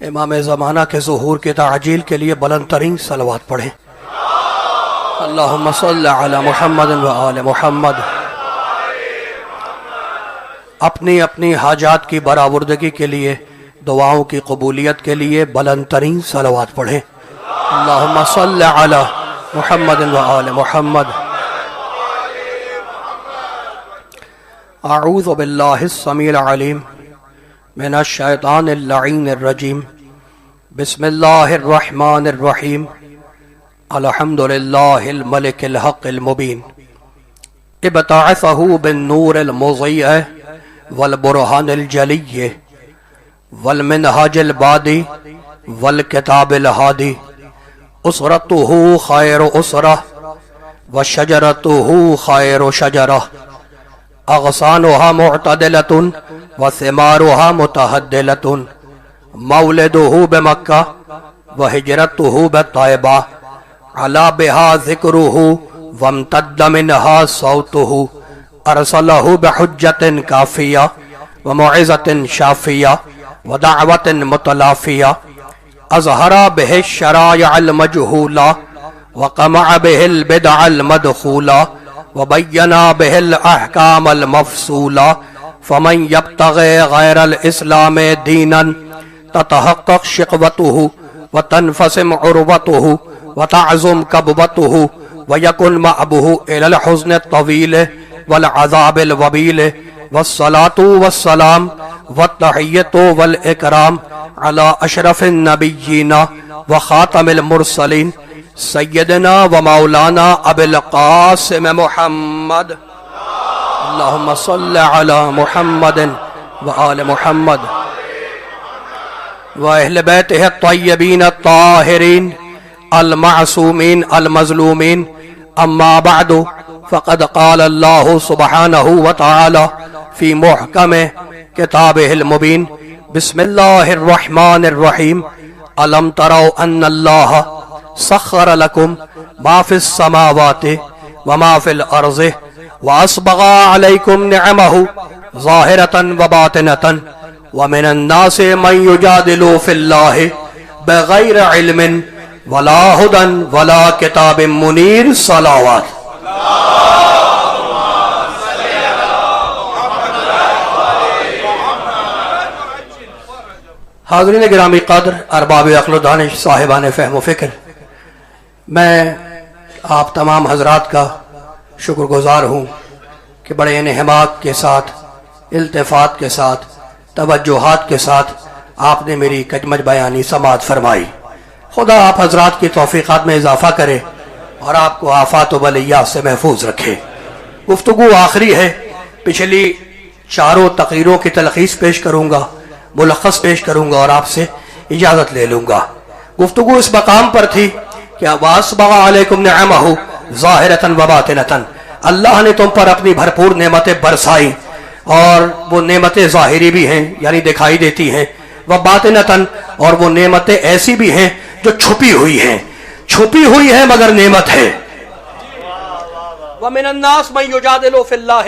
امام زمانہ کے ظہور کی تعجیل کے لیے بلند ترین صلوات پڑھیں۔ اللہم صل علی محمد و آل محمد۔ اپنی اپنی حاجات کی برآوردگی کے لیے، دعاؤں کی قبولیت کے لیے بلند ترین صلوات پڑھیں۔ اللہم صل علی محمد و آل محمد۔ اعوذ باللہ السمیع العلیم من الشیطان اللعین الرجیم، بسم اللہ الرحمن الرحیم، الحمد للہ الملک الحق المبین، ابتعثہ بالنور المضیء والبرہان الجلی والمنہاج البادی والکتاب الہادی، اسرتہ خیر اسرہ وشجرتہ خیر شجرہ، اغصانها معتدلة وثمارها متهدلة، مولده بمكة وهجرته بالطائبة، علا بها ذكره وامتد منها صوته، ارسله بحجة كافية وموعظة شافية ودعوة متلافية، اظهر به الشرائع المجهولة وقمع به البدع المدخولة وبينا به الأحكام المفصولة، فمن يبتغي غير الإسلام دينا تتحقق شقوته وتنفسم عروته وتعظم كبوته ويكن مأبه إلى الحزن الطويل والعذاب الوبيل، والصلاة والسلام والتحية والإكرام على أشرف النبيين وخاتم المرسلين سیدنا و مولانا ابی القاسم محمد، اللہم صل علی محمد و آل محمد و اہل بیتہ الطیبین الطاہرین المعصومین المظلومین، اما بعد فقد قال اللہ سبحانہ وتعالی فی محکم کتابہ المبین، بسم اللہ الرحمن الرحیم، الم تروا ان اللہ سخر لكم ما في السماوات وما في الأرض وأسبغ عليكم نعمه ظاهرة وباطنة ومن الناس من يجادل في الله بغير علم ولا هدى ولا كتاب منير، صلوات۔ حاضرین گرامی قدر، ارباب عقل و دانش، صاحبان فہم و فکر، میں آپ تمام حضرات کا شکر گزار ہوں کہ بڑے انہماک کے ساتھ، التفات کے ساتھ، توجہات کے ساتھ آپ نے میری کجمج بیانی سماعت فرمائی۔ خدا آپ حضرات کی توفیقات میں اضافہ کرے اور آپ کو آفات و بلیات سے محفوظ رکھے۔ گفتگو آخری ہے، پچھلی چاروں تقریروں کی تلخیص پیش کروں گا، ملخص پیش کروں گا اور آپ سے اجازت لے لوں گا۔ گفتگو اس مقام پر تھی کہ وَأَسْبَغَ عَلَيْكُمْ نِعَمَهُ ظَاهِرَةً وَبَاطِنَةً، اللہ نے تم پر اپنی بھرپور نعمتیں برسائی، اور وہ نعمتیں ظاہری بھی ہیں یعنی دکھائی دیتی ہیں، وَبَاطِنَةً، اور وہ نعمتیں ایسی بھی ہیں جو چھپی ہوئی ہیں، چھپی ہوئی ہیں مگر نعمت ہے۔ وَمِنَ النَّاسِ مَن يُجَادِلُ فِي اللَّهِ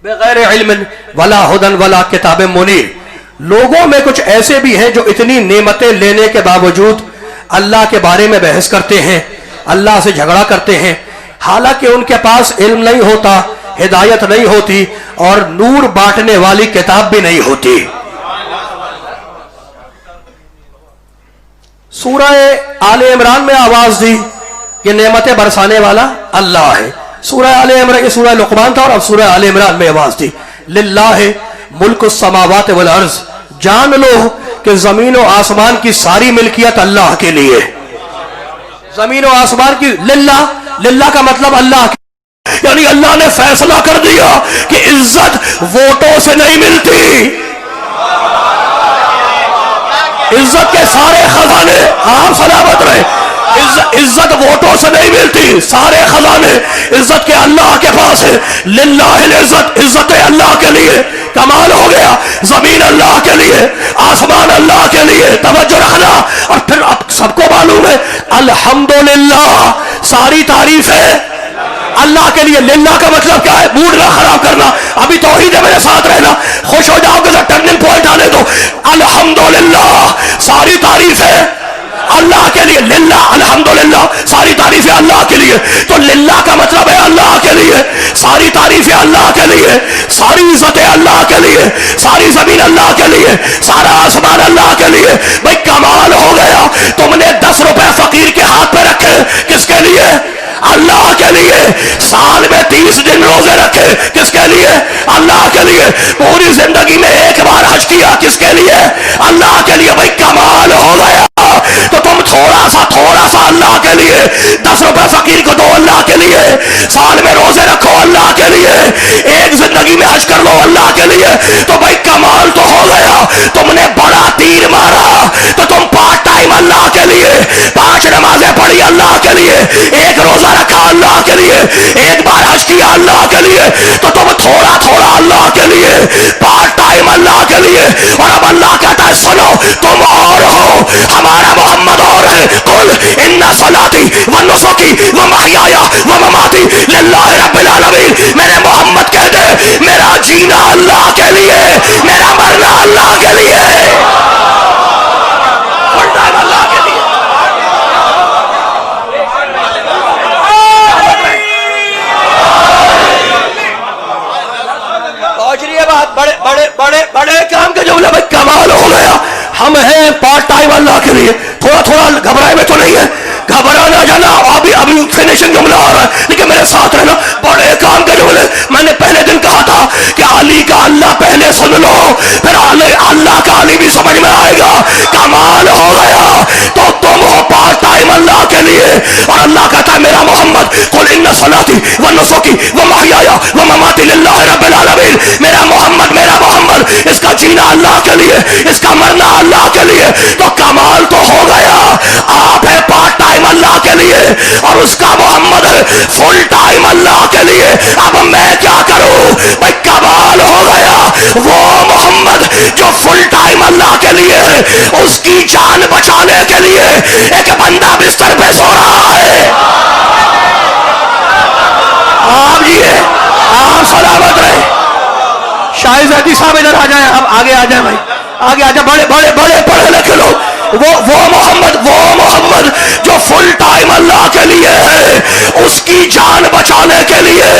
بِغَيْرِ عِلْمٍ وَلَا هُدًى وَلَا كِتَابٍ مُنِيرٍ، لوگوں میں کچھ ایسے بھی ہیں جو اتنی نعمتیں لینے کے باوجود اللہ کے بارے میں بحث کرتے ہیں، اللہ سے جھگڑا کرتے ہیں، حالانکہ ان کے پاس علم نہیں ہوتا، ہدایت نہیں ہوتی، اور نور بانٹنے والی کتاب بھی نہیں ہوتی۔ سورہ آل عمران میں آواز دی کہ نعمتیں برسانے والا اللہ ہے۔ سورہ آل عمران، یہ سورہ لقمان تھا، اور اب سورہ آل عمران میں آواز دی للہ ملک السماوات والارض، جان لو کہ زمین و آسمان کی ساری ملکیت اللہ کے لیے، زمین و آسمان کی، للہ، للہ کا مطلب اللہ کی، یعنی اللہ نے فیصلہ کر دیا کہ عزت ووٹوں سے نہیں ملتی، عزت کے سارے خزانے، آپ سلامت رہے، عزت ووٹوں سے نہیں ملتی، سارے خزانے عزت کے اللہ کے پاس ہے، للہ العزت، عزت اللہ کے لیے، کمال ہو گیا، زمین اللہ کے لیے، آسمان اللہ کے لیے، توجہ رکھنا۔ اور پھر اب سب کو معلوم ہے الحمدللہ، ساری تعریف ہے اللہ کے لیے۔ للہ کا مطلب کیا ہے؟ موڈ نہ خراب کرنا، ابھی توحید ہے، میرے ساتھ رہنا، خوش ہو جاؤ گے تو ٹرننگ پوائنٹ آنے دو۔ الحمدللہ، ساری تعریفیں اللہ کے لیے، للہ الحمدللہ ساری تعریفیں اللہ کے لیے. تو للہ کا مطلب ہے اللہ کے لیے، ساری تعریفیں اللہ کے لیے، ساری عزتیں اللہ کے لیے، ساری زمین اللہ کے لیے، سارا آسمان اللہ کے لیے. بھائی کمال ہو گیا. تم نے 10 روپے فقیر کے ہاتھ پہ رکھے، کس کے لیے؟ اللہ کے لیے. سال میں 30 دن روزے رکھے، کس کے لیے؟ اللہ کے لیے. پوری زندگی میں ایک بار حج کیا، کس کے لیے؟ اللہ کے لیے. بھائی کمال ہو گیا. تو تم تھوڑا سا اللہ کے لیے 10 روپے فقیر کو دو اللہ کے لیے، سال میں روزے رکھو اللہ کے لیے، ایک زندگی میں حج کر لو اللہ کے لیے. تو بھائی کمال تو ہو گیا. تم نے بڑا تیر مارا تو تم پارٹ ٹائم اللہ کے لیے 5 نمازیں پڑھی اللہ کے لیے، ایک روزہ رکھا اللہ کے لیے، ایک بار حج کیا اللہ کے لیے. تو تم تھوڑا اللہ کے لیے، پارٹ ٹائم اللہ کے لیے. اور اب اللہ کہتا ہے سنو، تم اور ہو، ہمارا محمد اور ہے. قل ان صلاتی و نسکی و محیایا و مماتی للہ رب العالمین. میرے محمد کہہ دے میرا جینا اللہ کے لیے، میرا مرنا اللہ کے لیے، فل ٹائم اللہ کے لیے. بڑے کام کے جملے میں کمال ہو گیا. ہم ہیں پارٹ ٹائم اللہ کے لیے. تھوڑا گھبرائے میں تو نہیں ہے، گھبرانا جانا. ابھی فنیشنگ جملہ آ رہا ہے، لیکن میرے ساتھ رہنا. بڑے کام کے جملے. میں نے پہلے دن کہا تھا کہ علی کا اللہ پہلے سن لو، پھر اللہ کا علی بھی سمجھ میں آئے گا. کمال ہو گیا. تو تم ہو پارٹ ٹائم اللہ کے لیے، اور اللہ کہتا ہے میرا محمد قل ان صلاتی و نسکی و محیایا و مماتی للہ رب العالمین. میرا محمد اس کا جینا اللہ کے لیے، اس کا مرنا اللہ کے لیے. تو کمال تو ہو گیا. آپ ہے پارٹ ٹائم اللہ کے لیے، اور اس کا محمد ہے فل ٹائم اللہ کے لیے. اب میں کیا کروں؟ بھائی کمال ہو گیا. وہ محمد جو فل ٹائم اللہ کے لیے ہے، اس کی جان بچانے کے لیے ایک بندہ بستر پہ سو رہا ہے. آپ جیے، آپ سلامت رہے. شاہد زیدی صاحب ادھر آ جائیں، اب آگے آ جائیں بھائی، آگے آ جائیں. بڑے پڑھے لکھے لوگ. وہ محمد جو فل ٹائم اللہ کے لیے ہے، اس کی جان بچانے کے لیے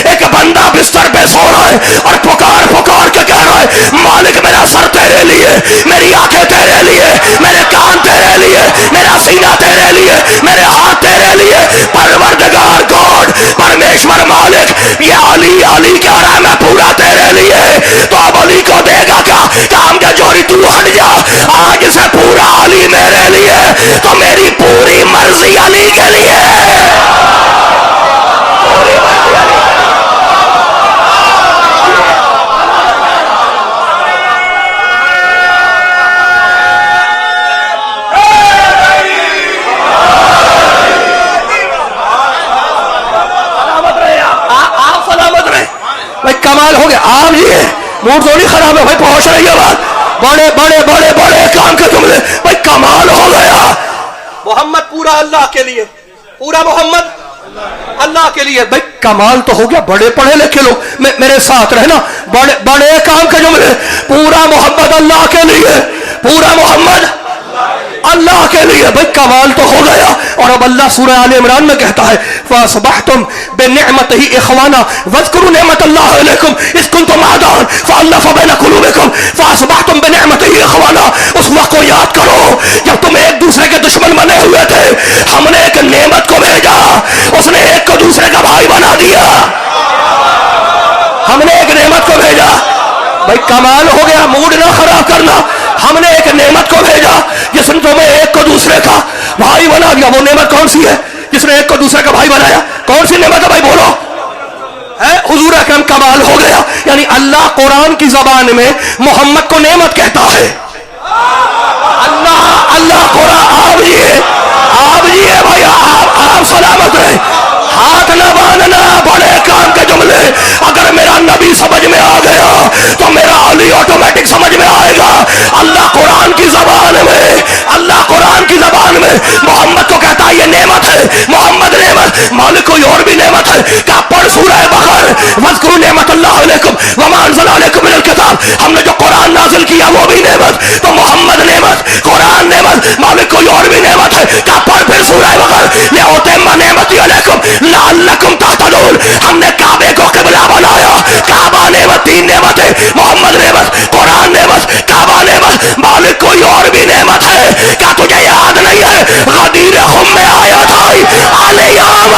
ایک بندہ بستر پہ سو رہا ہے اور پکار کے کہہ رہا ہے مالک میرا سر تیرے لیے، میری آنکھیں تیرے لیے، میرے کان تیرے لیے، میرا سینہ تیرے لیے، میرے ہاتھ تیرے لیے. پروردگار گاڈ، پرمیشور مالک، یہ علی کہہ رہا ہے میں پورا تیرے لیے. تو اب علی کو دے گا کیا؟ کام کا جوری تو ہٹ جا، آج سے پورا علی میرے لیے، تو میری پوری مرضی علی کے لیے. پوری مرضی علی. آپ سلامت رہے. بھائی کمال ہو گیا. آپ یہ موڈ تھوڑی خراب ہے بھائی، پہنچ رہی ہے بات. بڑے کام کے جملے. بھائی کمال ہو گیا. محمد پورا اللہ کے لیے، پورا محمد اللہ کے لیے. بھائی کمال تو ہو گیا. بڑے پڑھے لکھے لوگ میرے ساتھ رہنا. بڑے کام کے جملے. پورا محمد اللہ کے لیے، پورا محمد اللہ کے لیے. بھائی کمال تو ہو گیا. اور اب اللہ سورہ آل عمران میں کہتا ہے فَأَصْبَحْتُمْ بِنِعْمَتِهِ إِخْوَانًا وَاذْكُرُوا نِعْمَةَ اللَّهِ عَلَيْكُمْ إِذْ كُنْتُمْ أَعْدَاءً فَأَلَّفَ بَيْنَ قُلُوبِكُمْ فَأَصْبَحْتُمْ بِنِعْمَتِهِ إِخْوَانًا. اس وقت کو یاد کرو جب تم ایک دوسرے کے دشمن بنے ہوئے تھے. ہم نے ایک نعمت کو بھیجا، اس نے ایک کو دوسرے کا بھائی بنا دیا. ہم نے ایک نعمت کو بھیجا. بھائی کمال ہو گیا. موڈ نہ خراب کرنا. ہم نے ایک نعمت کو بھیجا جس نے تمہیں ایک کو دوسرے کا بھائی بنا دیا. وہ نعمت کون سی ہے جس نے ایک کو دوسرے کا بھائی بنایا؟ کون سی نعمت ہے بھائی بولو؟ حضور اکرم. کمال ہو گیا. یعنی اللہ قرآن کی زبان میں محمد کو نعمت کہتا ہے. اللہ قرآن. آپ جیے بھائی، آپ سلامت رہے. ہاتھ نہ باندھنا. بڑے کام کے جملے. اگر میرا نبی سمجھ میں آ گیا تو میرا علی آٹومیٹک سمجھ میں آئے گا. اللہ قرآن کی زبان میں محمد کو کہتا ہے یہ نعمت ہے. محمد نعمت. مالک کوئی اور بھی نعمت ہے. کیا پڑھ سورہ بقرہ وَاذْكُرُوا نِعْمَةَ اللَّهِ عَلَيْكُمْ وَمَا أَنزَلَ عَلَيْكُمْ مِنَ الْكِتَابِ. ہم نے جو قرآن نازل کیا وہ بھی نعمت. تو محمد نعمت، قرآن سورہ بقرہ لِأُتِمَّ نِعْمَتِي عَلَيْكُمْ لَعَلَّكُمْ تَهْتَدُونَ. ہم نے کعبے کو قبلہ بنایا. کعبہ نعمت, 3 نعمتیں, محمد نعمت, قرآن نعمت, کعبہ نعمت, مالک کوئی اور بھی نعمت ہے. کیا تجھے یاد نہیں ہے غدیر خم میں آیا تھا الیوم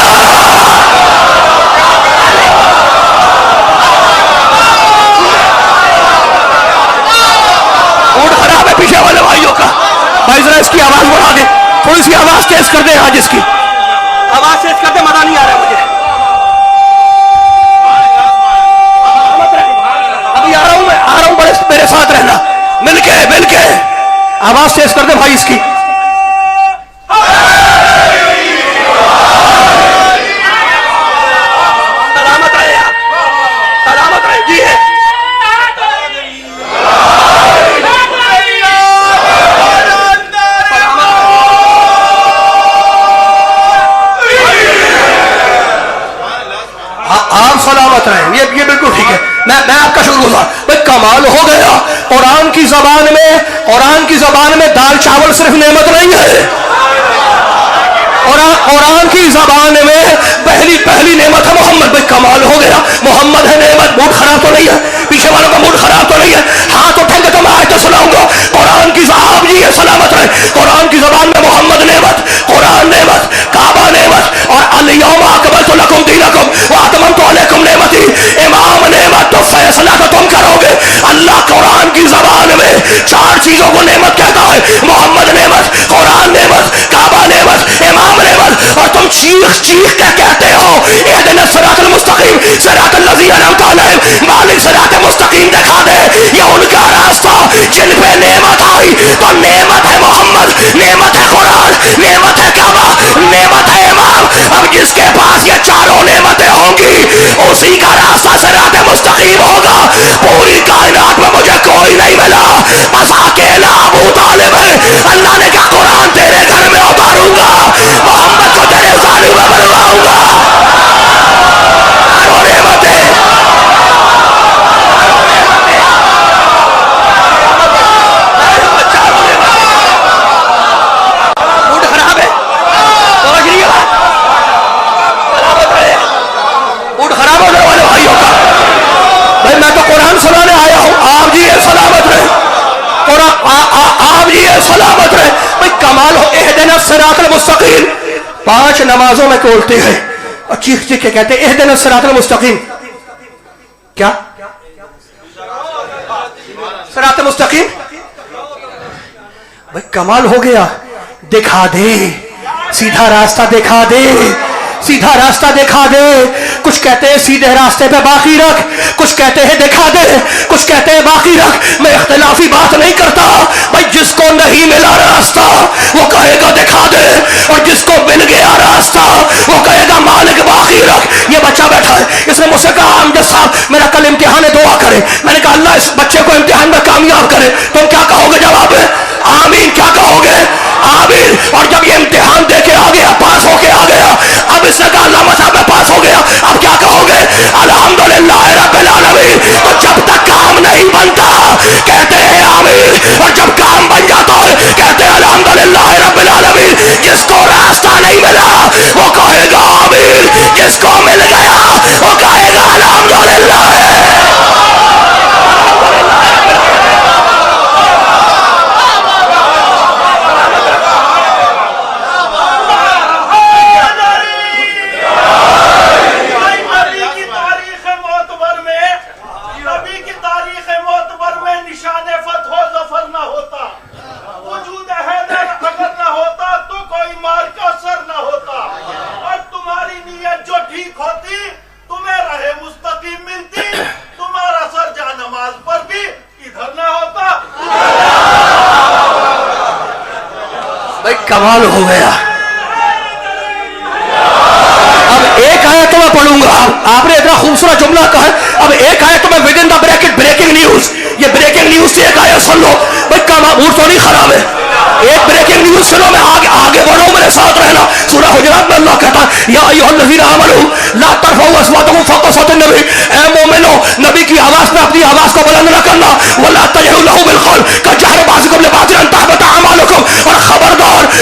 موڈ خراب ہے پیچھے والے بھائیوں کا. بھائی ذرا اس کی آواز بڑھا دے, تھوڑی سی آواز تیز کر دے. آج اس کی آواز تیز کر دے, مزہ نہیں آ رہا مجھے. ابھی آ رہا ہوں بڑے میرے ساتھ رہنا. مل کے آواز تیز کر دے بھائی اس کی. سلامت رہیں. یہ بالکل ٹھیک ہے. میں آپ کا شکر گزار. بھائی کمال ہو گیا. قرآن کی زبان میں دال چاول صرف نعمت نہیں ہے. قرآن کی زبان میں پہلی نعمت ہے محمد. بھائی کمال ہو گیا. محمد ہے نعمت. موڈ خراب تو نہیں ہے پیچھے والوں کا؟ موڈ خراب تو نہیں ہے؟ ہاتھ اٹھیں گے تو میں آیتیں سناؤں گا. قرآن کی آپ جی سلامت رہے. قرآن کی زبان میں محمد نعمت, قرآن نعمت, کعبہ نعمت, اور الیوم اکملت لکم دینکم واتممت علیکم نعمتی. امام نعمت تو فیصلہ تو تم کرو گے. اللہ قرآن کی زبان میں 4 چیزوں کو نعمت کہتا ہے. محمد نعمت, قرآن نعمت, کعبہ نعمت, امام نعمت. اور تم چیخ کے کہتے ہو اہدنا الصراط المستقیم صراط الذین انعمت علیہم. مالک صراط مستقیم دکھا دے. یہ ان کا راستہ جن پہ نعمت آئی. تو نعمت ہے محمد, نعمت ہے قرآن, نعمت ہے کعبہ, نعمت ہے امام. اب جس کے پاس یہ 4 نعمتیں ہوں گی اسی کا راستہ صراط مستقیم ہوگا. پوری کائنات میں مجھے کوئی نہیں ملا, بس اکیلا ابو طالب ہے. اللہ نے کہا قرآن تیرے گھر میں اتاروں گا, محمد کو تیرے سالوں میں بنواؤں گا. سنانے آیا ہوں. آپ جی سلامت رہے. اور آپ جی سلامت رہے. بھائی کمال ہو. اہدنا الصراط المستقیم 5 نمازوں میں کھولتے ہیں اور چیخ کے کہتے ہیں اہدنا الصراط المستقیم. کیا صراط مستقیم؟ بھائی کمال ہو گیا. دکھا دے, سیدھا راستہ دکھا دے, سیدھا راستہ دکھا دے. کچھ کہتے ہیں سیدھے راستے پہ باقی رکھ, کچھ کہتے ہیں دکھا دے, کچھ کہتے ہیں باقی رکھ. میں اختلافی بات نہیں کرتا. بھائی جس کو نہیں ملا راستہ وہ کہے گا دکھا دے, اور جس کو مل گیا راستہ وہ کہے گا مالک باقی رکھ. یہ بچہ بیٹھا ہے, اس نے مجھ سے کہا امجد صاحب میرا کل امتحان ہے, دعا کرے. میں نے کہا اللہ اس بچے کو امتحان میں کامیاب کرے. تم کیا کہو گے؟ جواب ہے آمین. کیا کہو گے؟ آمین. اور جب یہ امتحان دے کے آ گیا, پاس ہو کے آ گیا, اب اس نے کہا علامہ صاحب میں پاس ہو گیا, اب کیا کہو گے؟ الحمدللہ رب العالمین. تو جب تک کام نہیں بنتا کہتے ہیں آمین, اور جب کام بن جاتا ہے کہتے ہیں الحمدللہ رب العالمین. جس کو راستہ نہیں ملا وہ کہے گا آمین, جس کو مل گیا وہ کہے گا الحمدللہ. کمال ہو گیا. اب ایک آیت تو میں پڑھوں گا. آپ نے اتنا خوبصورت جملہ کہا ہے. اب ایک آیت تو میں with in the bracket breaking news. یہ بریکنگ نیوز سے ایک آیت سن لو. بھائی موڈ تو نہیں خراب ہے. ایک بریکنگ نیوز سنو, میں آگے بڑھو, میرے ساتھ رہنا. سورہ حجرات میں اللہ کہتا ہے یا ایھا الذین آمنوا لا ترفعوا اصواتکم فوق صوت النبی. اے مومنو, نبی کی آواز میں اپنی آواز کو بلند نہ کرنا. ولا تجهروا له بالقول كجهر بعضکم لبعض ان تحبط اعمالکم. اور خبردار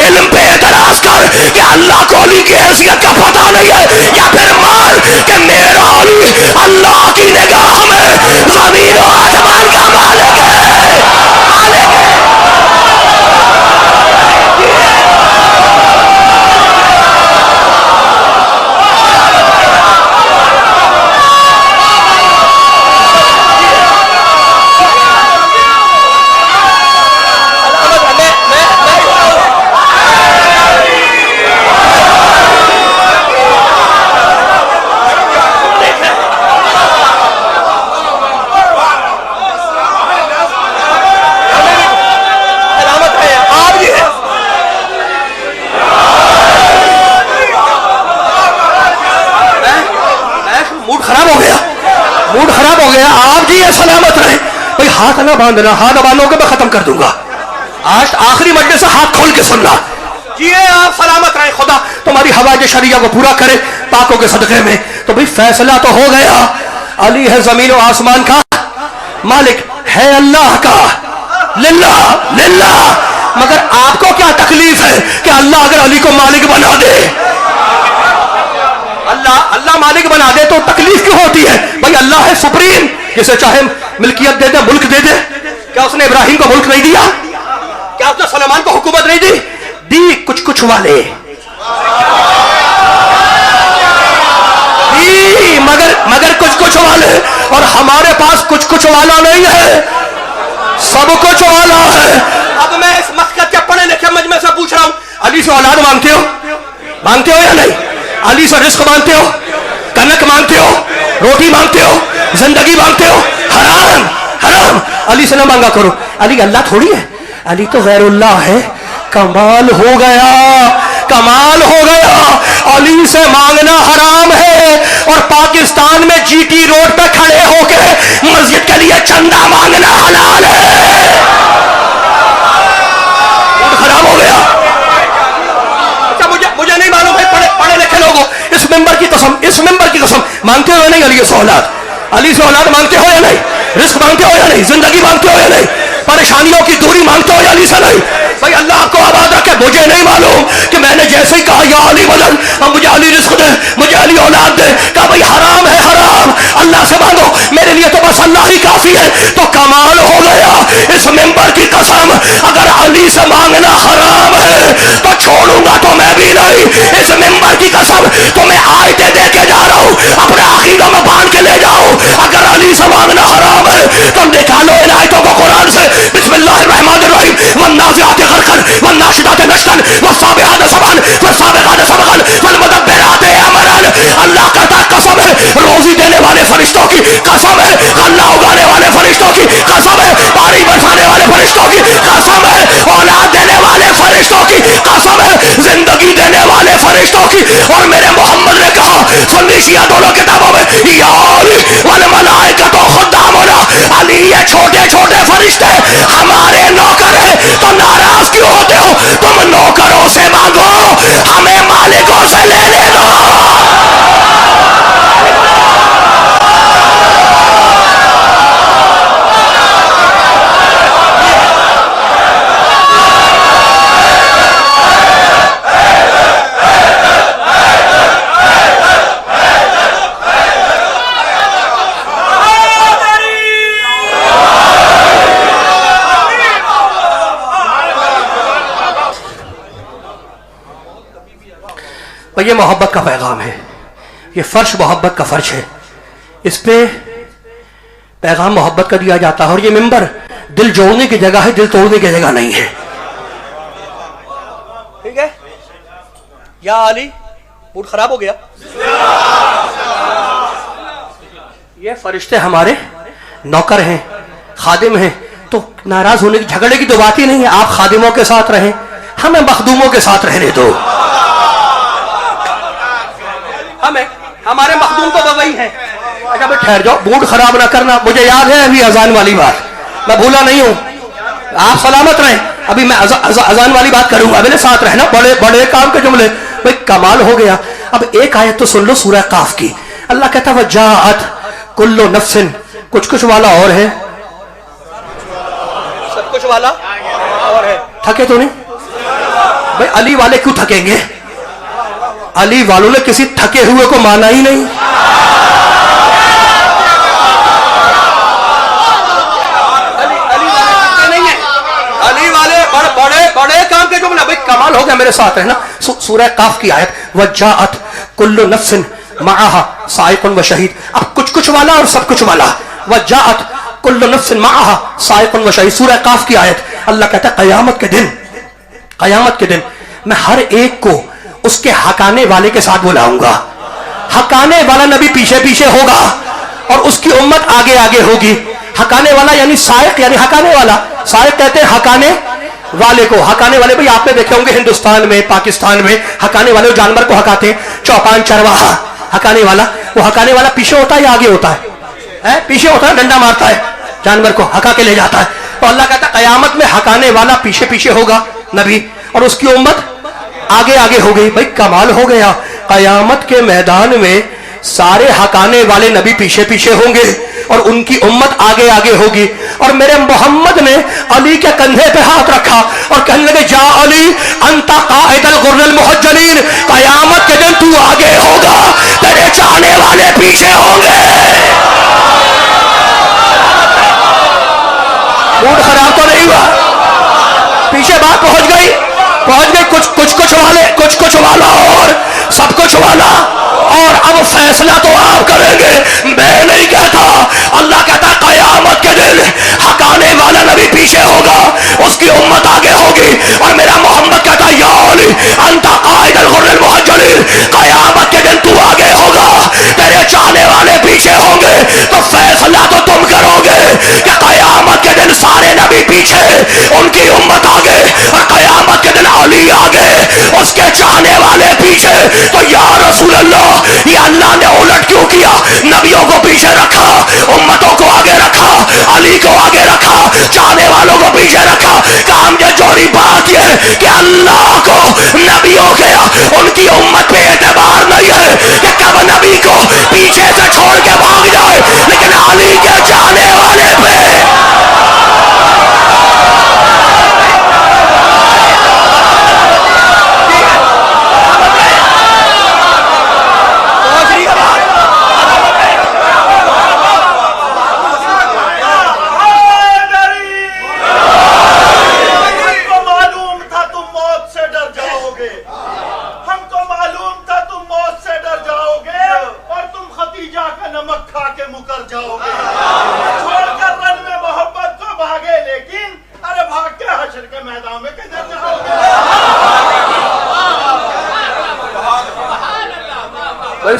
علم پہ اعتراض کر کہ اللہ کو علی کی حیثیت کا پتہ نہیں ہے، یا پھر مان کہ میرا علی اللہ کی نگاہ میں زمین و آسمان کا مالک ہے، مالک ہے۔ سلامت رہے بھئی، ہاتھ نہ باندھنا، ہاتھ باندھو کہ میں ختم کر دوں گا۔ آج آخری مجلس سے ہاتھ کھول کے سننا جی، آپ سلامت رہے، خدا تمہاری حوائج شریعہ کو پورا کرے پاکوں کے صدقے میں۔ تو بھئی فیصلہ تو ہو گیا، علی ہے زمین و آسمان کا مالک، ہے اللہ کا، للہ للہ۔ مگر آپ کو کیا تکلیف ہے کہ اللہ اگر علی کو مالک بنا دے، اللہ مالک بنا دے تو تکلیف کیوں ہوتی ہے؟ بھئی اللہ ہے سپریم، جسے چاہے ملکیت دے دے، ملک دے دے۔ کیا اس نے ابراہیم کو ملک نہیں دیا؟ کیا اس نے سلیمان کو حکومت نہیں دی؟ دی کچھ کچھ والے دی، مگر کچھ کچھ والے، اور ہمارے پاس کچھ کچھ والا نہیں ہے، سب کچھ والا ہے۔ اب میں اس مسکت کے پڑھے لکھے مجمع سے پوچھ رہا ہوں، علی سے اولاد مانگتے ہو؟ مانگتے ہو یا نہیں؟ علی سے رزق مانگتے ہو؟ کنک مانگتے ہو؟ روٹی مانگتے ہو؟ زندگی مانگتے ہو؟ حرام حرام، علی سے نہ مانگا کرو۔ علی اللہ تھوڑی ہے، علی تو غیر اللہ ہے۔ کمال ہو گیا، کمال ہو گیا، علی سے مانگنا حرام ہے، اور پاکستان میں جی ٹی روڈ پہ کھڑے ہو کے مسجد کے لیے چندہ مانگنا حلال ہے۔ خراب ہو گیا۔ اچھا مجھے نہیں معلوم ہے، پڑھے لکھے لوگوں، اس ممبر کی قسم، اس ممبر کی قسم، مانگتے ہو یا نہیں علی سے اولاد؟ علی سے اولاد مانگتے ہو یا نہیں؟ رزق مانگتے ہو یا نہیں؟ زندگی مانگتے ہو یا نہیں؟ پریشانیوں کی دوری مانگتے ہو یا علی سے نہیں؟ بھائی اللہ کو آباد رکھے، مجھے نہیں معلوم کہ میں نے جیسے ہی کہا یا علی مدد، اب مجھے علی رزق دے، مجھے علی اولاد دے، کہا بھائی حرام ہے حرام، اللہ سے مانگو، میرے لیے تو بس اللہ ہی کافی ہے۔ تو کمال ہو گیا، اس ممبر کی قسم، اگر علی سے مانگنا حرام ہے تو چھوڑوں گا تو میں بھی نہیں۔ اس ممبر کی قسم تمہیں آیتیں دے کے جا رہا ہوں، اپنے عقیدوں میں باندھ کے لے جاؤ۔ اگر علی سے مانگنا حرام ہے تو نکالو ان آیتوں کو قرآن سے، بسم اللہ الرحمن الرحیم، والنازعات غرقا والناشطات نشطا والسابحات سبحا والسابقات سبقا والمدبرات امرا۔ اللہ کہتا قسم ہے روزی دینے والے فرشتوں کی، قسم ہے غلہ اگانے والے فرشتوں کی، قسم ہے پانی برسانے والے فرشتوں کی، قسم ہے اولاد دینے والے فرشتوں کی، قسم ہے زندگی دینے والے فرشتوں کی۔ اور میرے محمد نے کہا سنی شیعہ دونوں کتابوں میں، یا علی والملائکۃ خدامنا، علی یہ چھوٹے چھوٹے فرشتے ہمارے نوکر ہیں، تو ناراض کیوں ہوتے ہو؟ تم نوکروں سے مانگو، ہمیں مالکوں سے لینے دو۔ یہ محبت کا پیغام ہے، یہ فرش محبت کا فرش ہے، اس پہ پیغام محبت کا دیا جاتا ہے، اور یہ ممبر دل جوڑنے کی جگہ ہے، دل توڑنے کی جگہ نہیں ہے۔ ٹھیک ہے؟ یا علی، موڈ خراب ہو گیا؟ یہ فرشتے ہمارے نوکر ہیں، خادم ہیں، تو ناراض ہونے کی، جھگڑے کی تو بات ہی نہیں ہے۔ آپ خادموں کے ساتھ رہیں، ہمیں مخدوموں کے ساتھ رہنے دو۔ ہمارے مخدوم تو وہی ہیں۔ اچھا بھائی ٹھہر جاؤ، موڈ خراب نہ کرنا، مجھے یاد ہے ابھی اذان والی بات، میں بھولا نہیں ہوں، آپ سلامت رہیں۔ ابھی میں اذان والی بات کروں گا، میرے ساتھ رہنا، بڑے بڑے کام کے جملے۔ بھائی کمال ہو گیا۔ اب ایک آیت تو سن لو سورہ قاف کی، اللہ کہتا ہے وجاءت کل نفس، کچھ کچھ والا اور ہے، سب کچھ والا اور ہے۔ تھکے تو نہیں؟ بھائی علی والے کیوں تھکیں گے؟ علی والوں نے کسی تھکے ہوئے کو مانا ہی نہیں. بڑے کام کے جملہ بھائی کمال ہو گیا. میرے ساتھ ہے نا سورہ قاف کی آیت وجاءت کل نفس معها سائق و شہید. اب کچھ والا اور سب کچھ والا. وجاءت کل نفس معها سائق و شہید سورہ قاف کی آیت. اللہ کہتا ہے قیامت کے دن میں ہر ایک کو اس کے حقانے والے کے ساتھ بلاؤں گا. حقانے والا نبی پیچھے پیچھے ہوگا اور اس کی امت آگے آگے ہوگی. حقانے والا یعنی سائق یعنی حقانے والا. سائق کہتے ہیں حقانے والے کو. حقانے والے بھائی آپ نے دیکھے ہوں گے ہندوستان میں پاکستان میں حقانے والے جانور کو حقاتے ہیں. چوپان چرواہا حقانے والا. وہ حقانے والا پیچھے ہوتا ہے یا آگے ہوتا ہے؟ پیچھے ہوتا ہے, ڈنڈا مارتا ہے جانور کو حقا کے لے جاتا ہے. تو اللہ کہتا ہے قیامت میں حقانے والا پیچھے پیچھے ہوگا نبی اور اس کی امت آگے آگے ہو گئی. بھائی کمال ہو گیا. قیامت کے میدان میں سارے حقانے والے نبی پیچھے پیچھے ہوں گے اور ان کی امت آگے آگے ہوگی. اور میرے محمد نے علی کے کندھے پہ ہاتھ رکھا اور کہنے لگے جا علی انت قائد الغر المحجلین. قیامت کے دن تو آگے ہوگا, تیرے چاہنے والے پیچھے ہوں گے. موڈ خراب تو نہیں ہوا؟ پیچھے بات پہنچ گئی کچھ والا اور سب کچھ والا. اور اب فیصلہ تو آپ کریں گے, میں نہیں کہتا. اللہ کہتا قیامت کے دن حقانے والا نبی پیچھے ہوگا, اس کی امت آگے ہوگی. اور میرا محمد کہتا یا علی انت قائد الغر المحجلین. قیامت کے دن تو آگے ہوگا, تیرے چاہنے والے پیچھے ہوں گے. تو فیصلہ تو تم کرو گے کہ قیامت کے دن سارے نبی پیچھے, ان کی امت آگے, اور قیامت کے دن علی آگے, اس کے چاہنے والے پیچھے. تو یا رسول اللہ یہ اللہ نے الٹ کیوں کیا؟ نبیوں کو پیچھے رکھا, امتوں کو آگے رکھا, علی کو آگے رکھا, چاہنے والوں کو پیچھے رکھا. کام یہ جوڑی بات یہ کہ اللہ کو نبیوں کے ان کی امت پہ اعتبار نہیں ہے کہ کب نبی کو پیچھے سے چھوڑ کے بھاگ جائے, لیکن علی کے چاہنے والے پہ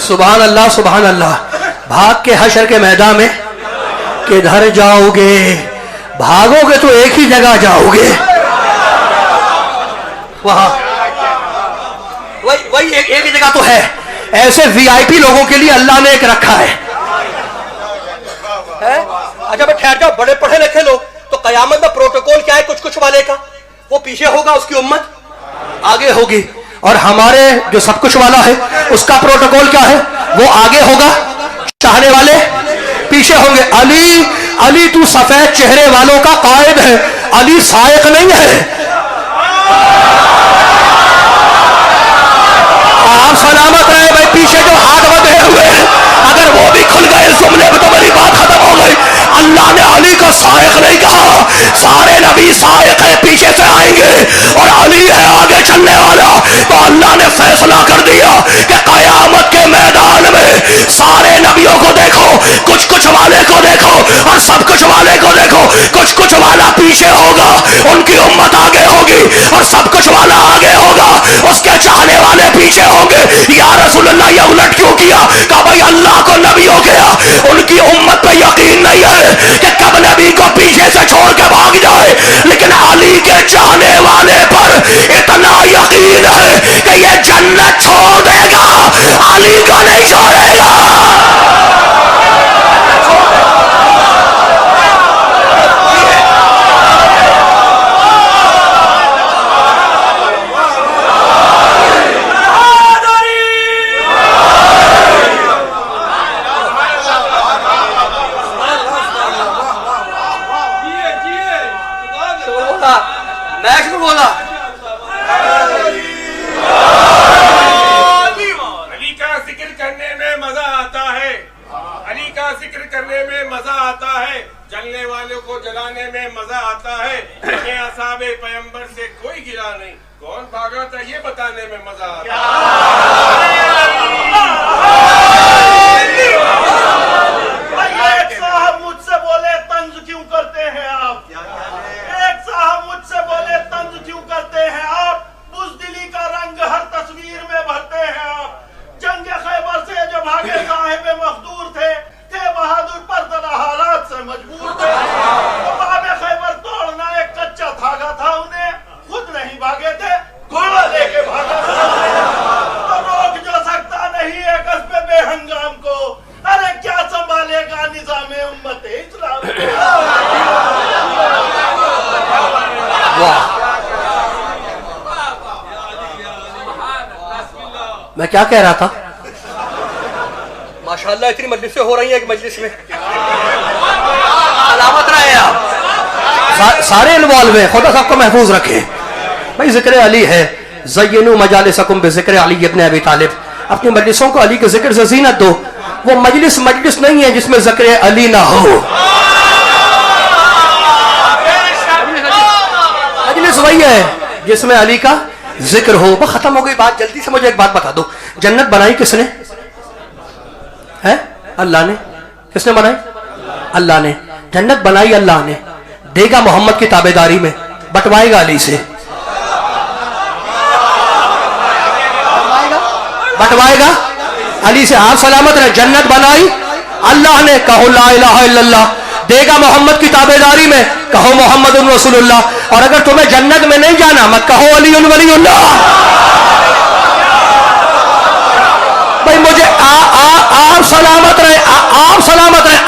سبحان اللہ سبحان اللہ. بھاگ کے حشر کے میدان میں کدھر جاؤ گے؟ بھاگو گے تو ایک ہی جگہ جاؤ گے, وہاں وہی ایک ہی جگہ تو ہے. ایسے وی آئی پی لوگوں کے لیے اللہ نے ایک رکھا ہے. اچھا میں ٹھہر جاؤ, بڑے پڑھے لکھے لوگ تو قیامت میں پروٹوکول کیا ہے کچھ والے کا؟ وہ پیچھے ہوگا, اس کی امت آگے ہوگی. اور ہمارے جو سب کچھ والا ہے اس کا پروٹوکول کیا ہے؟ وہ آگے ہوگا, چاہنے والے پیچھے ہوں گے. علی تو سفید چہرے والوں کا قائد ہے, علی سائق نہیں ہے. آپ سلامت رہے بھائی. پیچھے جو ہاتھ بدھے ہوئے اگر وہ بھی کھل گئے اس جملے میں تو میری بات ختم ہو گئی. اللہ نے علی کو سائق نہیں کہا, سارے نبی سائق ہے, پیچھے سے آئیں گے, اور علی ہے آگے چلنے والا. تو اللہ نے فیصلہ کر دیا کہ قیامت کے میدان میں سارے نبیوں کو دیکھو, کچھ والے کو دیکھو, اور سب کچھ والے کو دیکھو. کچھ والا پیچھے ہوگا, ان کی امت آگے ہوگی, اور سب کچھ والا آگے ہوگا, اس کے چاہنے والے پیچھے ہوں گے. یا رسول اللہ یہ الٹ کیوں کیا؟ کہ بھائی اللہ کو نبیوں کے ان کی امت پہ یقین نہیں ہے کہ کب نبی کو پیچھے سے چھوڑ کے بھاگ جائے, لیکن علی کے چاہنے والے پر اتنا یقین ہے کہ یہ جنت چھوڑ دے گا, علی کو نہیں چھوڑے گا. کیا کہہ رہا تھا؟ ماشاءاللہ اتنی مجلسیں ہو رہی ہیں ایک مجلس میں، علامت رہے آپ سارے انوالو ہیں، خدا سب کو محفوظ رکھے بھائی۔ ذکر علی ہے، زینوا مجالسکم بذکر علی ابن ابی طالب، اپنی مجلسوں کو علی کے ذکر سے زینت دو۔ وہ مجلس نہیں ہے جس میں ذکر علی نہ ہو، مجلس وہی ہے جس میں علی کا ذکر ہو۔ بس ختم ہو گئی بات۔ جلدی سے مجھے ایک بات بتا دو، جنت بنائی کس نے؟ ہے اللہ نے۔ کس نے بنائی؟ اللہ نے۔ جنت بنائی اللہ نے، دے گا محمد کی تابعداری میں، بٹوائے گا علی سے، بٹوائے گا علی سے۔ آپ سلامت رہے۔ جنت بنائی اللہ نے، کہو لا الہ الا اللہ، دے گا محمد کی تابعداری میں، کہو محمد رسول اللہ۔ اور اگر تمہیں جنت میں نہیں جانا مت کہو علی ولی اللہ۔ بھائی مجھے آپ سلامت رہے، آپ سلامت رہے۔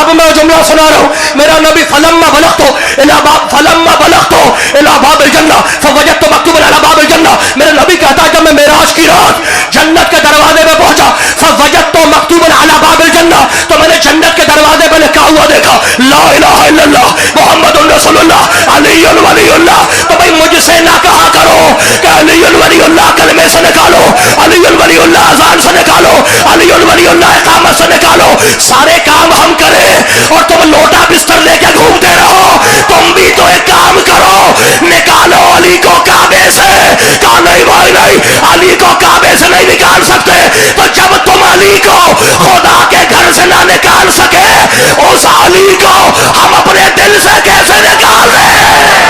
اب میں جملہ سنا رہا ہوں، میرا نبی فلما بلغت الى باب الجنہ فوجدت مکتوبا علی باب الجنہ، میرا نبی کہتا ہے جب میں معراج کی رات جنت کے دروازے پہ پہنچا، فوجدت مکتوبا علی باب الجنہ، تو میں نے جنت کے دروازے پہ لکھا ہوا دیکھا لا الہ الا اللہ محمد رسول اللہ علی ولی اللہ۔ تو بھائی مجھ سے نہ کہا کرو کہ علی ولی اللہ کلمے سے نکالو، علی ولی اللہ اذان سے نکالو، علی ولی اللہ اقامت سے نکالو۔ سارے کام ہم کریں اور تم لوٹا بستر لے کے گھومتے رہو۔ تم بھی تو ایک کام کرو، نکالو علی کو کعبے سے۔ کہا نہیں بھائی نہیں، علی کو کعبے سے نہیں نکال سکتے۔ تو جب تم علی کو خدا کے گھر سے نہ نکال سکے، اس علی کو ہم اپنے دل سے کیسے نکال رہے ہیں؟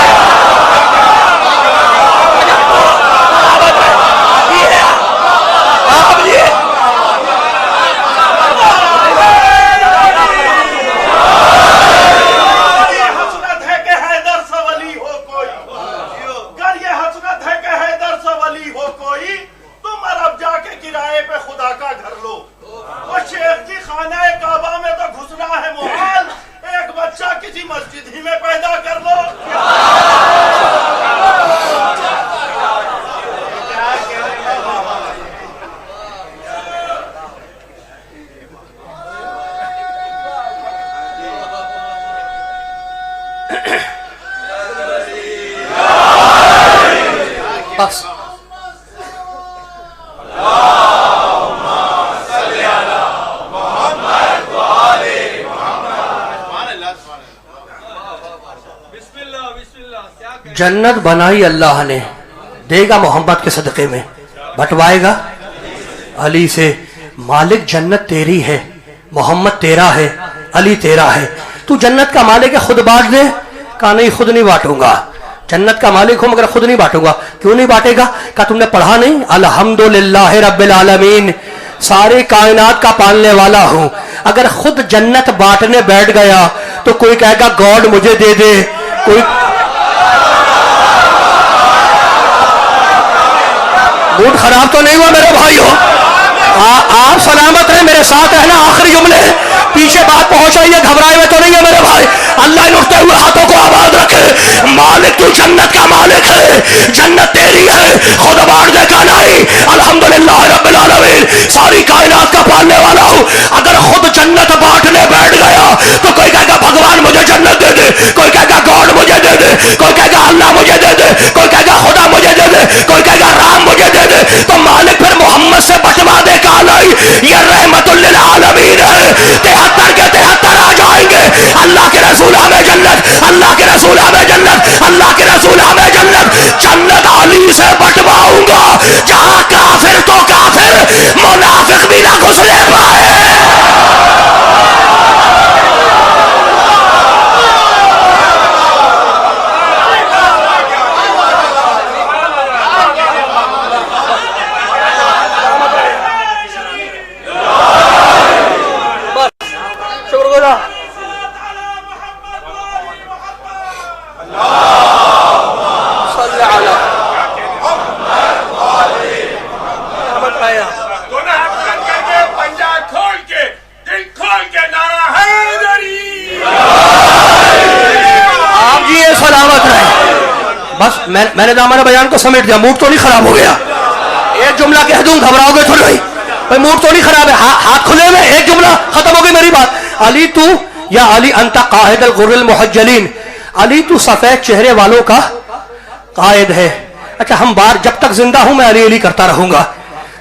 بس جنت بنائی اللہ نے، دے گا محمد کے صدقے میں، بٹوائے گا علی سے۔ مالک جنت تیری ہے، محمد تیرا ہے، علی تیرا ہے، تو جنت کا مالک ہے، خود بانٹ دے۔ کہا نہیں خود نہیں بانٹوں گا، جنت کا مالک ہوں مگر خود نہیں بانٹوں گا۔ کیوں نہیں بانٹے گا؟ کہا تم نے پڑھا نہیں الحمدللہ رب العالمین، سارے کائنات کا پالنے والا ہوں۔ اگر خود جنت بانٹنے بیٹھ گیا تو کوئی کہے گا گاڈ مجھے دے دے، کوئی موڈ خراب تو نہیں ہوا میرے بھائیو؟ آپ سلامت رہے، میرے ساتھ ہے نا؟ آخری جملے پیچھے بات پہنچ رہی ہے، گھبرائے ہوئے تو نہیں ہے میرے بھائی؟ اللہ ان اٹھتے ہوئے ہاتھوں کو آباد رکھے۔ مالک تو جنت کا مالک ہے، جنت تیری ہے، خود بانٹ دے کا نہیں۔ الحمدللہ رب العالمین، ساری کائنات کا پالنے والا ہوں۔ اگر خود جنت بانٹنے بیٹھ گیا تو کوئی کہے گا بھگوان مجھے جنت دے دے، کوئی کہے گا گاڈ مجھے دے دے، کوئی کہے گا اللہ مجھے دے دے، کوئی کہے گا خدا مجھے دے دے، کوئی کہے گا رام مجھے دے دے۔ تو مالک پھر محمد سے بٹوا دے کا نہیں، یہ رحمت للعالمین ہے۔ 73 کے 73 آ جائیں گے، اللہ کے رسول ہمیں جنت، اللہ کے رسول ہمیں جنت، اللہ کے رسول ہمیں جنت۔ جنت علی سے بٹواؤں گا، جہاں کافر تو کافر، منافق بھی نہ گھسنے پائے۔ بس میں نے دامن بیان کو سمیٹ دیا، موڈ تو نہیں خراب ہو گیا؟ ایک جملہ کہہ دوں گھبراؤ گے تو نہیں بھائی، موڈ تو نہیں خراب ہے، ہاتھ کھلے ہوئے، ایک جملہ ختم ہو گئی میری بات. علی تو یا علی انت قائد الغر المحجلین، علی تو سفید چہرے والوں کا قائد ہے. اچھا ہم بار جب تک زندہ ہوں میں علی علی کرتا رہوں گا،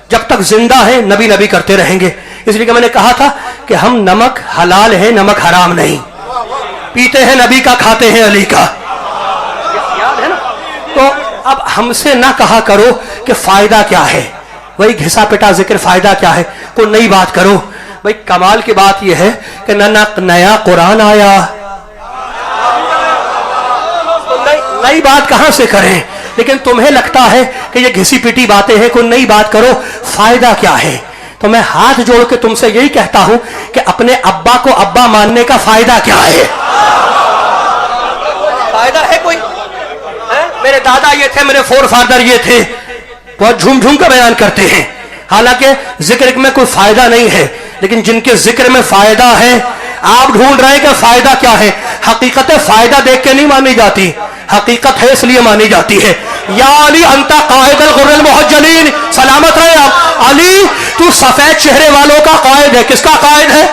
جب تک زندہ ہے نبی نبی کرتے رہیں گے. اس لیے کہ میں نے کہا تھا کہ ہم نمک حلال ہے، نمک حرام نہیں، پیتے ہیں نبی کا، کھاتے ہیں علی کا، یاد ہے نا. تو اب ہم سے نہ کہا کرو کہ فائدہ کیا ہے، وہی گھسا پٹا ذکر، فائدہ کیا ہے، کوئی نئی بات کرو. بھائی کمال کی بات یہ ہے کہ نیا قرآن آیا، نئی بات کہاں سے کریں. لیکن تمہیں لگتا ہے کہ یہ گھسی پٹی باتیں ہیں، کوئی نئی بات کرو، فائدہ کیا ہے. تو میں ہاتھ جوڑ کے تم سے یہی کہتا ہوں کہ اپنے ابا کو ابا ماننے کا فائدہ کیا ہے؟ فائدہ ہے کوئی؟ میرے دادا یہ تھے، میرے فور فادر یہ تھے، بہت جھوم جھوم کا بیان کرتے ہیں، حالانکہ ذکر میں کوئی فائدہ نہیں ہے. لیکن جن کے ذکر میں فائدہ ہے، آپ ڈھونڈ رہے ہیں کہ فائدہ کیا ہے. حقیقت فائدہ دیکھ کے نہیں مانی جاتی، حقیقت ہے اس لیے مانی جاتی ہے. یا علی انت قائد الغر المحجلین، سلامت رہے آپ. علی تو سفید چہرے والوں کا قائد ہے. کس کا قائد ہے؟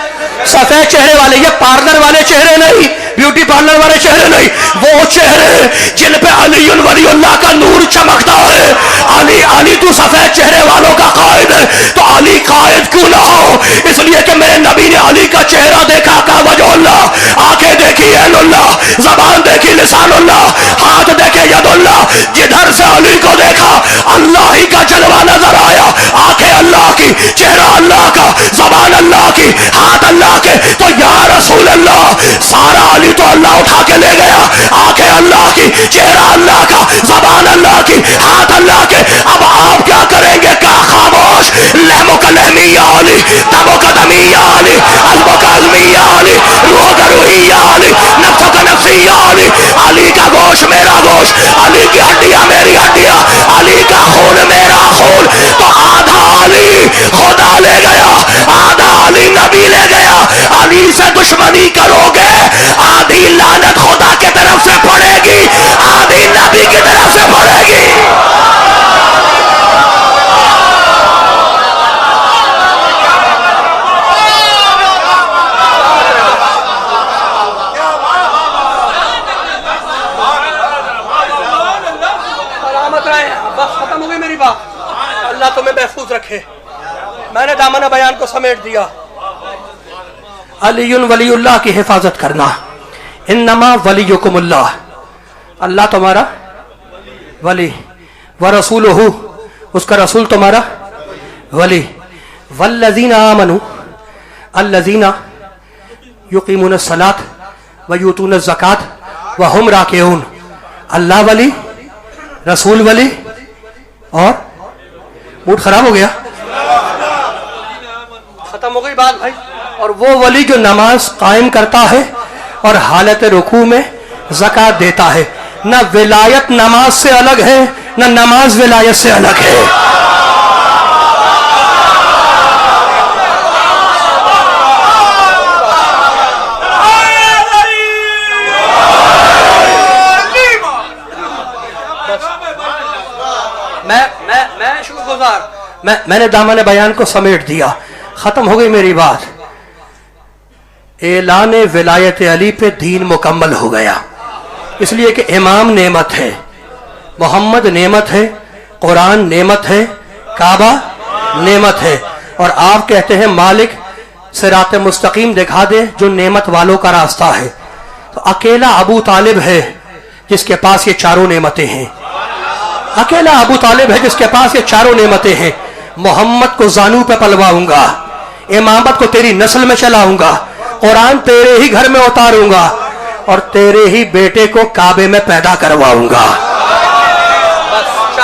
سفید چہرے والے. یہ پارلر والے چہرے نہیں، بیوٹی پارلر والے چہرے نہیں، وہ چہرے جن پہ علی ولی اللہ کا نور چمکتا ہے. علی تو سفید چہرے والوں کا قائد ہے. تو علی قائد کیوں نہ ہو؟ اس لیے کہ میرے نبی نے علی کا چہرہ دیکھا کا وجہ اللہ، آنکھیں دیکھی عین اللہ، زبان دیکھی لسان اللہ، ہاتھ دیکھے ید اللہ. جدھر سے علی کو دیکھا اللہ ہی کا جلوہ نظر آیا. آنکھیں اللہ کی، چہرہ اللہ کا، زبان اللہ کی، ہاتھ اللہ کے. تو یا رسول اللہ، سارا علی تو اللہ اٹھا کے لے گیا. آنکھیں اللہ کی، چہرہ اللہ کا، زبان اللہ کی، ہاتھ اللہ کے. اب آپ کیا کریں گے؟ کیا خاموش؟ لہمو کا لہمی یا علی، دمو کا دمی یا علی، علمو کا علمی یا علی، روح کا روحی یا علی، نفسو کا نفسی یا علی. علی کا گوشت میرا گوشت، علی کی ہڈیاں میری ہڈیاں، علی کا خون میرا خون. تو آدھا علی خدا لے گیا، آدھا علی نبی لے گیا. علی سے دشمنی کرو گے، آدھی لعنت خدا کی طرف سے پڑے گی، آدھی نبی کی طرف سے پڑے گی. اللہ تمہیں محفوظ رکھے. میں نے دامن بیان کو سمیٹ دیا. علی ولی اللہ کی حفاظت کرنا. انما ولیکم اللہ، اللہ تمہارا ولی، ورسولہ، اس کا رسول تمہارا ولی. والذین آمنوا، الذین یقیمون الصلاۃ ویؤتون الزکاۃ وہم راکعون. اللہ ولی، رسول ولی، اور موڈ خراب ہو گیا، ختم ہو گئی بات بھائی. اور وہ ولی جو نماز قائم کرتا ہے اور حالت رکوع میں زکوٰۃ دیتا ہے. نہ ولایت نماز سے الگ ہے، نہ نماز ولایت سے الگ ہے. میں شکر گزار، میں نے دامن بیان کو سمیٹ دیا، ختم ہو گئی میری بات. اعلان ولایت علی پہ دین مکمل ہو گیا. اس لیے کہ امام نعمت ہے، محمد نعمت ہے، قرآن نعمت ہے، کعبہ نعمت ہے. اور آپ کہتے ہیں مالک صراط مستقیم دکھا دے جو نعمت والوں کا راستہ ہے. تو اکیلا ابو طالب ہے جس کے پاس یہ چاروں نعمتیں ہیں. اکیلا ابو طالب ہے جس کے پاس یہ چاروں نعمتیں ہیں. محمد کو زانو پہ پلواؤں گا، امامت کو تیری نسل میں چلاؤں گا، قرآن تیرے ہی گھر میں اتاروں گا، اور تیرے ہی بیٹے کو کعبے میں پیدا کرواؤں گا. بس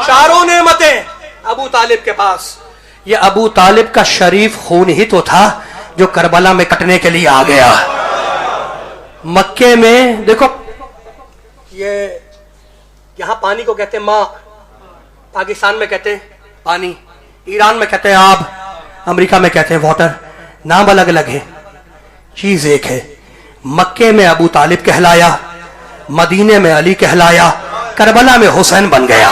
چاروں نعمتیں ابو طالب کے پاس. یہ ابو طالب کا شریف خون ہی تو تھا جو کربلا میں کٹنے کے لیے آ گیا. مکے میں دیکھو، یہ یہاں پانی کو کہتے ہیں ماں، پاکستان میں کہتے ہیں پانی، ایران میں کہتے ہیں آب، امریکہ میں کہتے ہیں واٹر. نام الگ الگ ہے، چیز ایک ہے. مکے میں ابو طالب کہلایا، مدینے میں علی کہلایا، کربلا میں حسین بن گیا.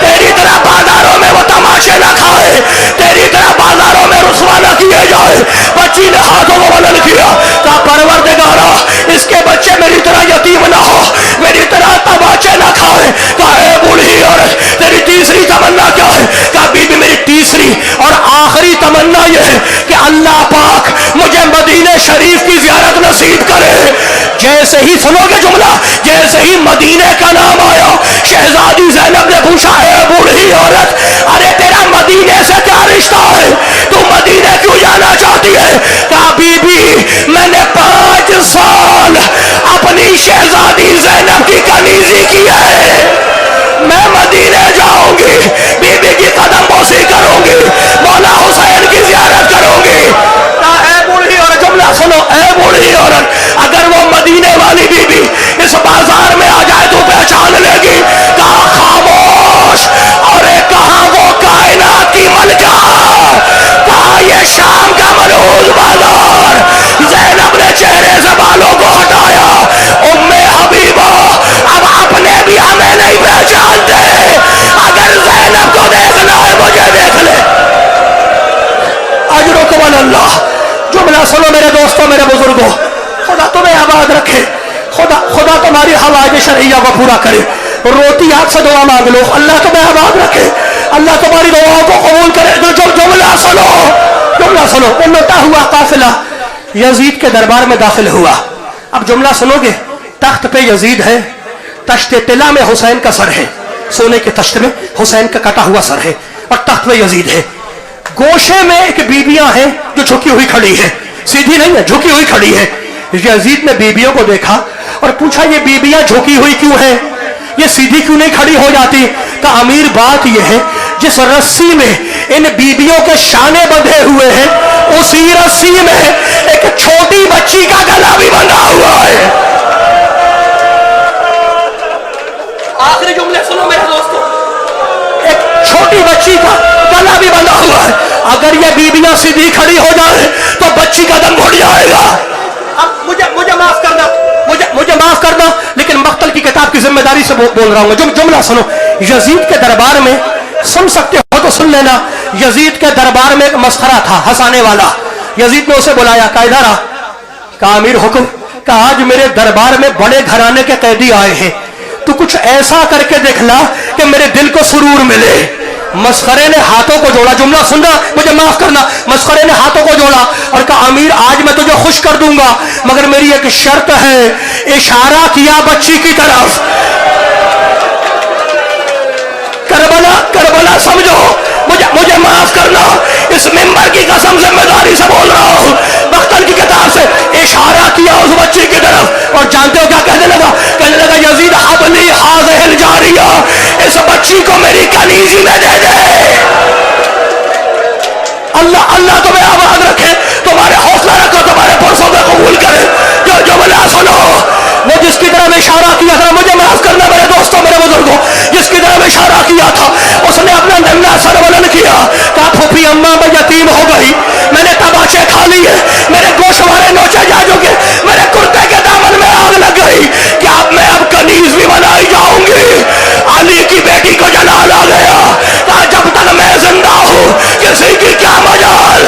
تیری طرح بازاروں میں وہ تماشے نہ کھائے، تیری طرح بازاروں میں رسوا نہ کیے جائے۔ بچی نے ہاتھوں کو بلند کیا، کہا پروردگارا اس کے بچے میری طرح یتیم نہ ہو، میری طرح تماچے نہ کھائے۔ کہا اے بوڑھی عورت تیری تیسری تمنا کیا ہے؟ کہا بی بی میری تیسری اور آخری تمنا یہ ہے کہ اللہ پاک مجھے مدینہ شریف کی زیارت نصیب کرے۔ جیسے ہی سنو گے جملہ، جیسے ہی مدینے کا نام آیا شہزادی زینب نے پوچھا اے بوڑھی عورت ارے تیرا مدینے سے کیا رشتہ ہے، تو مدینے کیوں جانا چاہتی ہے؟ کہا بی بی میں نے 5 سال اپنی شہزادی زینب کی کنیزی کی ہے، میں مدینے جاؤں گی، بی بی کی قدم بوسی کروں گی، مولا حسین کی زیارت کروں گی۔ اے بوڑھی عورت جملہ سنو، اے بوڑھی عورت اگر وہ مدینے والی بی بی اس بازار میں آ جائے تو پہچان لے گی۔ کہا خاموش، اور کہاں وہ کائنات کی ملکہ، کہا یہ شام کا منحوس بازار۔ زینب نے چہرے سے بالوں کو ہٹایا، ام حبیبہ اب اپنے بھی ہمیں نہیں پہچانتے، اگر زینب کو دیکھنا ہے مجھے دیکھ لے۔ اجرکم اللہ۔ جملہ سنو میرے دوستوں، میرے بزرگوں، خدا تمہیں آباد رکھے، خدا تمہاری حوائج شرعیہ کو پورا کرے۔ روتی ہاتھ سے دعا مانگ لو، اللہ تمہیں آباد رکھے، اللہ تمہاری دعاؤں کو قبول کرے۔ جملہ سنو، جملہ سنو۔ الٹا ہوا قافلہ یزید کے دربار میں داخل ہوا۔ اب جملہ سنو گے، تخت پہ یزید ہے، تشت طلا میں حسین کا سر ہے، سونے کے تشت میں حسین کا کٹا ہوا سر ہے، اور تخت پہ یزید ہے۔ گوشے میں ایک بیبیاں ہیں جو جھکی ہوئی کھڑی ہے، سیدھی نہیں ہے، جھکی ہوئی کھڑی ہے۔ یزید نے بیبیوں کو دیکھا اور پوچھا یہ بیبیاں جھکی ہوئی کیوں ہیں، یہ سیدھی کیوں نہیں کھڑی ہو جاتی؟ کہ امیر بات یہ ہے جس رسی میں ان بیبیوں کے شانے بندھے ہوئے ہیں اسی رسی میں ایک چھوٹی بچی کا گلا بھی بندھا ہوا ہے۔ آخری جملے سنو میرے دوستو، ایک چھوٹی بچی کا گلا بھی بندھا ہوا ہے۔ اگر یہ بیبیاں سیدھی کھڑی ہو جائے تو بچی کا دم گھٹ جائے گا۔ اب مجھے معاف کرنا، مجھے معاف کرنا، لیکن مقتل کی کتاب کی ذمہ داری سے بول رہا ہوں۔ جملہ سنو، یزید کے دربار میں، سن سکتے ہو تو سن لینا، یزید کے دربار میں ایک مسخرہ تھا ہنسانے والا۔ یزید نے اسے بلایا، کہا ادھر آ، کہا امیر حکم، کہا آج میرے دربار میں بڑے گھرانے کے قیدی آئے ہیں، تو کچھ ایسا کر کے دکھلا کہ میرے دل کو سرور ملے۔ مسخرے نے ہاتھوں کو جوڑا، جملہ سننا، مجھے معاف کرنا، مسخرے نے ہاتھوں کو جوڑا اور کہا امیر آج میں تجھے خوش کر دوں گا مگر میری ایک شرط ہے۔ اشارہ کیا بچی کی طرف، کربلا سمجھو، مجھے معاف کرنا، اس ممبر کی قسم ذمہ داری سے بول رہا ہوں، مقتل کی کتاب سے اشارہ کیا اس بچی کی طرف، اور جانتے ہو کیا کہنے لگا؟ کہنے لگا یزید حبلی حاضہ الجاریہ، اس بچی کو میری کنیزی میں دے دے۔ اللہ تمہیں آباد رکھے، تمہارے حوصلہ رکھو، تمہارے پرسوں میں قبول کرے۔ جو بلا سنو، وہ جس کی طرف اشارہ کیا تھا، مجھے معاف کرنا میرے دوستوں، میرے بزرگوں، جس کی طرف اشارہ کیا تھا اس نے اپنا ننگا سر بلند کیا، کہا پھوپھی اماں میں یتیم ہو گئی، میں نے تماچے کھا لیے، میرے گوشوارے نوچے جا چکے، میرے کرتے کے دامن میں آگ لگ گئی، کہ اب کنیز بھی بنائی جاؤں گی۔ علی کی بیٹی کو جلال آ گیا، کہا جب تک میں زندہ ہوں کسی کی کیا مجال۔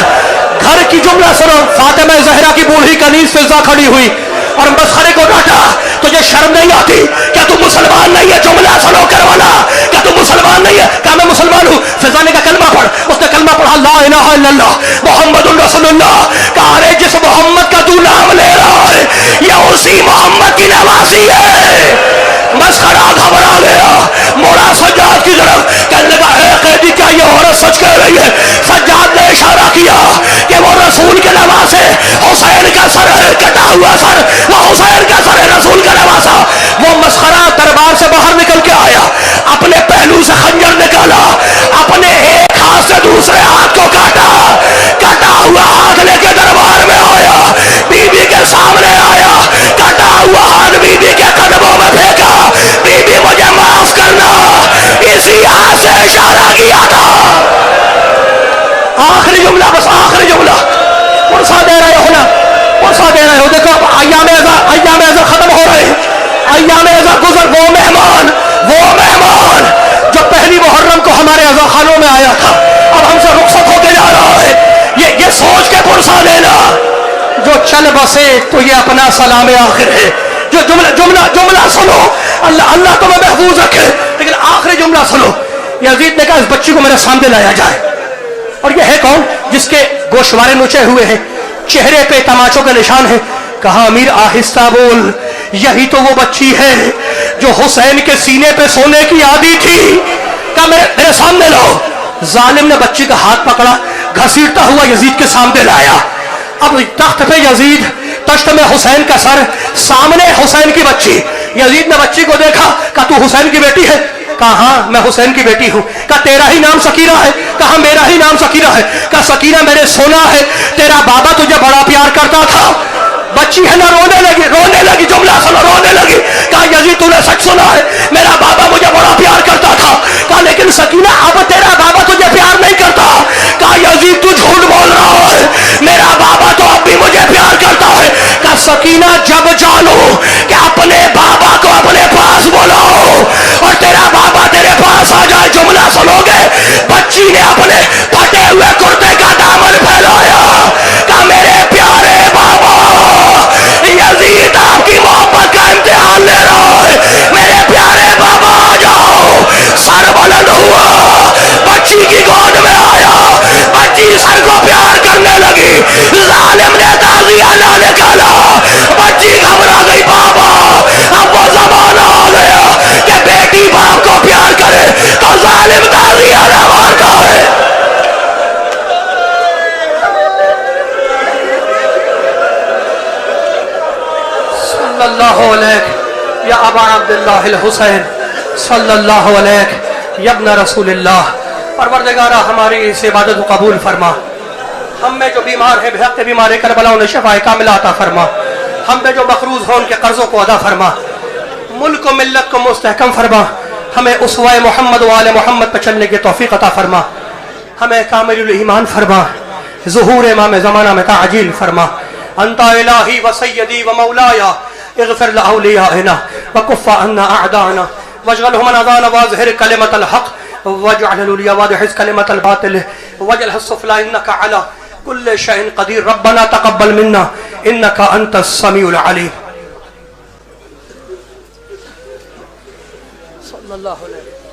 گھر کی جملہ سنو، فاطمہ زہرا کی بوڑھی کنیز فضا کھڑی ہوئی اور مسخرے کو ڈانٹا، تجھے شرم نہیں آتی؟ کیا تم مسلمان نہیں ہے؟ جملہ سنو کروانا، کیا تم مسلمان نہیں ہے؟ کہا میں مسلمان ہوں۔ فضا نے کہا کلمہ پڑھ، اس نے کلمہ پڑھا، لا الہ الا اللہ محمد الرسول اللہ۔ کہا ارے جس محمد کا تو نام لے رہا ہے یہ اسی محمد کی نوازی ہے۔ مسخرہ گھبرا گیا، موڑا سجاد کی طرف، کہنے لگا اے قیدی کیا یہ عورت سچ کہہ رہی ہے؟ سجاد نے اشارہ کیا کہ وہ رسول کے نواسے، حسین کا سر ہے کٹا ہوا سر، وہ حسین کا سر ہے، رسول کا نواسا۔ وہ مسخرہ دربار سے باہر نکل کے آیا، اپنے پہلو سے خنجر نکالا، اپنے ایک ہاتھ سے دوسرے ہاتھ کو کاٹا، کٹا ہوا ہاتھ لے کے دربار میں آیا، بی بی کے سامنے آیا، کٹا ہوا ہاتھ بی بی کے قدموں میں پھینکا، بی بی مجھے معاف کرنا، اسی ہاتھ سے اشارہ کیا تھا۔ آخری جملہ، بس آخری جملہ، پرسا دے رہے ہو نا، پرسا دے رہے ہو، دیکھو ایام ازل ختم ہو رہے ہیں، ایام رضا گزر وہ مہمان جو پہلی محرم کو ہمارے رضا خانوں میں آیا تھا اب ہم سے رخصت ہو کے جا رہا ہے، یہ سوچ کے پرسا لینا جو چل بسے تو یہ اپنا سلام آخر ہے. جو جملہ سنو، اللہ تمہیں محفوظ رکھے، لیکن آخری جملہ سنو. یزید نے کہا اس بچی کو میرے سامنے لایا جائے. اور یہ ہے کون؟ جس کے گوشوارے نوچے ہوئے ہیں، چہرے پہ تماچوں کے نشان ہے. کہا امیر آہستہ بول، یہی تو وہ بچی ہے جو حسین کے سینے پہ سونے کی عادی تھی. کہا میرے سامنے لاؤ. ظالم نے بچی کا ہاتھ پکڑا، گھسیٹتا ہوا یزید کے سامنے لایا. اب تخت پہ یزید، تشت میں حسین کا سر، سامنے حسین کی بچی. یزید نے بچی کو دیکھا، کہا تو حسین کی بیٹی ہے؟ کہا ہاں میں حسین کی بیٹی ہوں. کہا تیرا ہی نام سکینہ ہے؟ کہا میرا ہی نام سکینہ ہے. کہا سکینہ میرے سونا ہے، تیرا بابا تجھے بڑا پیار کرتا تھا. بچی ہے نا رونے لگی، جملہ سنو، رونے لگی. کہا یزید تو نے سچ سنا ہے، میرا بابا مجھے بڑا پیار کرتا تھا. کہا لیکن سکینہ اب تیرا بابا تجھے پیار نہیں کرتا. کہا یزید تو جھوٹ بول رہا ہے، میرا بابا تو اب بھی مجھے پیار کرتا ہے. کہا سکینہ جب جانو کہ اپنے بابا کو اپنے پاس بلاؤ اور تیرا بابا تیرے پاس آ جائے. جملہ سنو گے. بچی نے اپنے پھٹے ہوئے کرتے کا دامن پھیلایا. کہا میرے پیارے بابا، یزید آپ کی محبت کا امتحان لے رہا ہے، میرے پیارے بابا آ جاؤ. سر بلند ہوا، بچی کی گود میں آیا، بچی سر کو پیار کرنے لگی. ظالم نے تازیہ نہ نکالا، بچی گھبرا گئی. بابا اب وہ زمانہ آ گیا کہ بیٹی باپ کو پیار کرے تو ظالم تازیہ نہ مارتا ہے. صلی اللہ علیہ یا ابا عبداللہ الحسین، صلی اللہ علیہ یا ابن رسول اللہ. پروردگارہ ہماری اس عبادت کو قبول فرما. ہم میں جو بیمار ہے بحق بیمار کربلا انہیں شفاء کاملہ عطا فرما. ہم میں جو مقروض ہوں ان کے قرضوں کو ادا فرما. ملک و ملت کو مستحکم فرما. ہمیں اسوہ محمد و آل محمد پر چلنے کی توفیق عطا فرما. ہمیں کامل الایمان فرما. ظہور امام زمانہ میں تعجیل فرما. انت الہی و سیدی و مولایا، اغفر لأولیائنا وکف عنا اعداءنا واجعلهم نظانا واظہر کلمة الحق واجعل العليا وادحز كلمة الباطل واجعلها السفلى إنك على كل شيء قدير. ربنا تقبل منا إنك أنت السميع العليم. صلى الله عليه